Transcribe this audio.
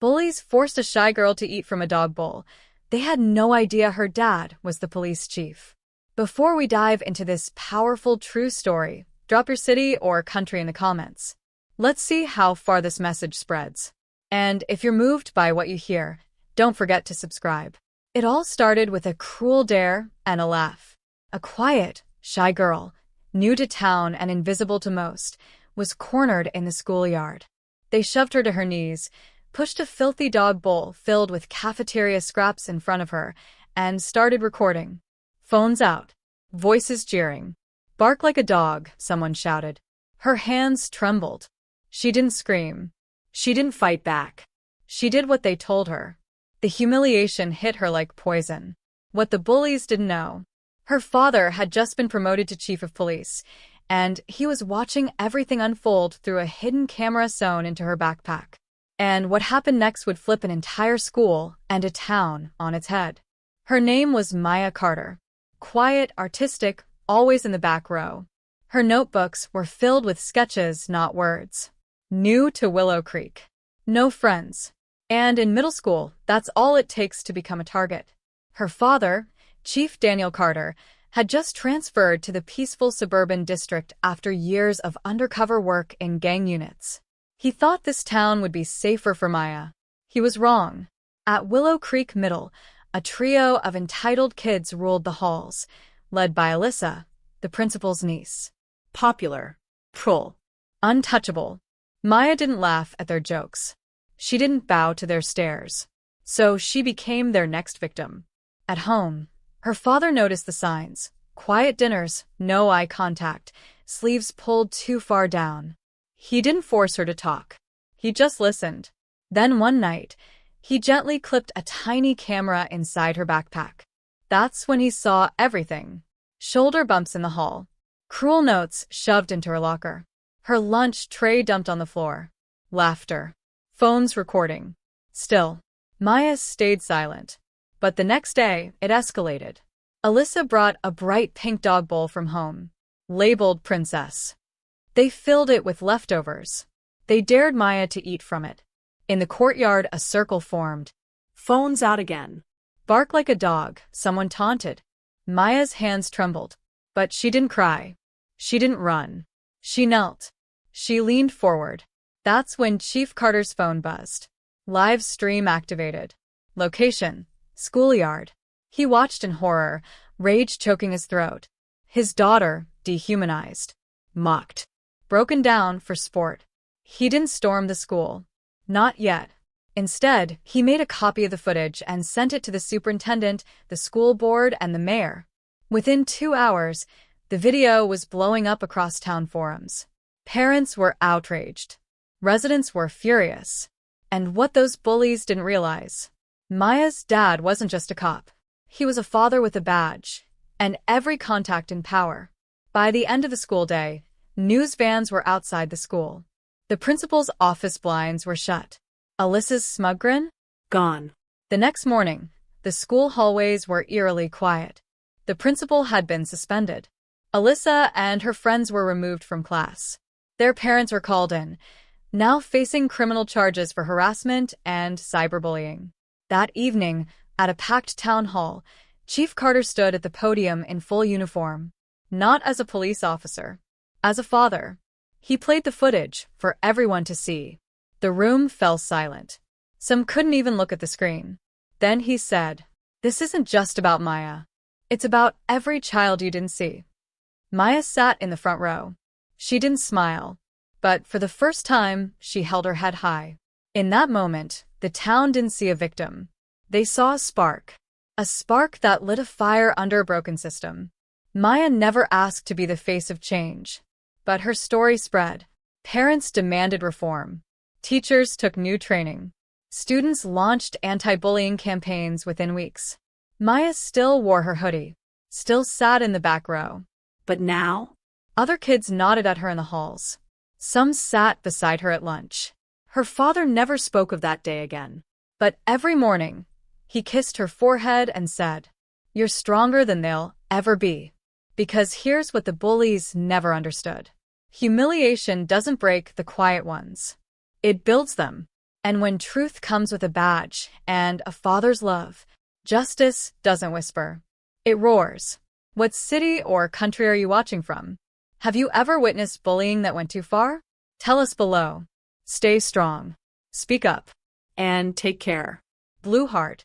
Bullies forced a shy girl to eat from a dog bowl. They had no idea her dad was the police chief. Before we dive into this powerful true story, drop your city or country in the comments. Let's see how far this message spreads. And if you're moved by what you hear, don't forget to subscribe. It all started with a cruel dare and a laugh. A quiet, shy girl, new to town and invisible to most, was cornered in the schoolyard. They shoved her to her knees, pushed a filthy dog bowl filled with cafeteria scraps in front of her, and started recording. Phones out. Voices jeering. "Bark like a dog," someone shouted. Her hands trembled. She didn't scream. She didn't fight back. She did what they told her. The humiliation hit her like poison. What the bullies didn't know. Her father had just been promoted to chief of police, and he was watching everything unfold through a hidden camera sewn into her backpack. And what happened next would flip an entire school and a town on its head. Her name was Maya Carter. Quiet, artistic, always in the back row. Her notebooks were filled with sketches, not words. New to Willow Creek. No friends. And in middle school, that's all it takes to become a target. Her father, Chief Daniel Carter, had just transferred to the peaceful suburban district after years of undercover work in gang units. He thought this town would be safer for Maya. He was wrong. At Willow Creek Middle, a trio of entitled kids ruled the halls, led by Alyssa, the principal's niece. Popular. Cruel. Untouchable. Maya didn't laugh at their jokes. She didn't bow to their stares. So she became their next victim. At home, her father noticed the signs. Quiet dinners, no eye contact, sleeves pulled too far down. He didn't force her to talk. He just listened. Then one night, he gently clipped a tiny camera inside her backpack. That's when he saw everything. Shoulder bumps in the hall. Cruel notes shoved into her locker. Her lunch tray dumped on the floor. Laughter. Phones recording. Still, Maya stayed silent. But the next day, it escalated. Alyssa brought a bright pink dog bowl from home, labeled Princess. They filled it with leftovers. They dared Maya to eat from it. In the courtyard, a circle formed. Phones out again. "Bark like a dog," someone taunted. Maya's hands trembled. But she didn't cry. She didn't run. She knelt. She leaned forward. That's when Chief Carter's phone buzzed. Live stream activated. Location: schoolyard. He watched in horror, rage choking his throat. His daughter, dehumanized. Mocked. Broken down for sport. He didn't storm the school. Not yet. Instead, he made a copy of the footage and sent it to the superintendent, the school board, and the mayor. Within 2 hours, the video was blowing up across town forums. Parents were outraged. Residents were furious. And what those bullies didn't realize: Maya's dad wasn't just a cop. He was a father with a badge, and every contact in power. By the end of the school day, news vans were outside the school. The principal's office blinds were shut. Alyssa's smug grin? Gone. The next morning, the school hallways were eerily quiet. The principal had been suspended. Alyssa and her friends were removed from class. Their parents were called in, now facing criminal charges for harassment and cyberbullying. That evening, at a packed town hall, Chief Carter stood at the podium in full uniform. Not as a police officer. As a father. He played the footage for everyone to see. The room fell silent. Some couldn't even look at the screen. Then he said, "This isn't just about Maya. It's about every child you didn't see." Maya sat in the front row. She didn't smile. But for the first time, she held her head high. In that moment, the town didn't see a victim. They saw a spark. A spark that lit a fire under a broken system. Maya never asked to be the face of change. But her story spread. Parents demanded reform. Teachers took new training. Students launched anti-bullying campaigns within weeks. Maya still wore her hoodie. Still sat in the back row. But now? Other kids nodded at her in the halls. Some sat beside her at lunch. Her father never spoke of that day again. But every morning, he kissed her forehead and said, "You're stronger than they'll ever be." Because here's what the bullies never understood. Humiliation doesn't break the quiet ones. It builds them. And when truth comes with a badge and a father's love, justice doesn't whisper. It roars. What city or country are you watching from? Have you ever witnessed bullying that went too far? Tell us below. Stay strong. Speak up. And take care. Blue Heart.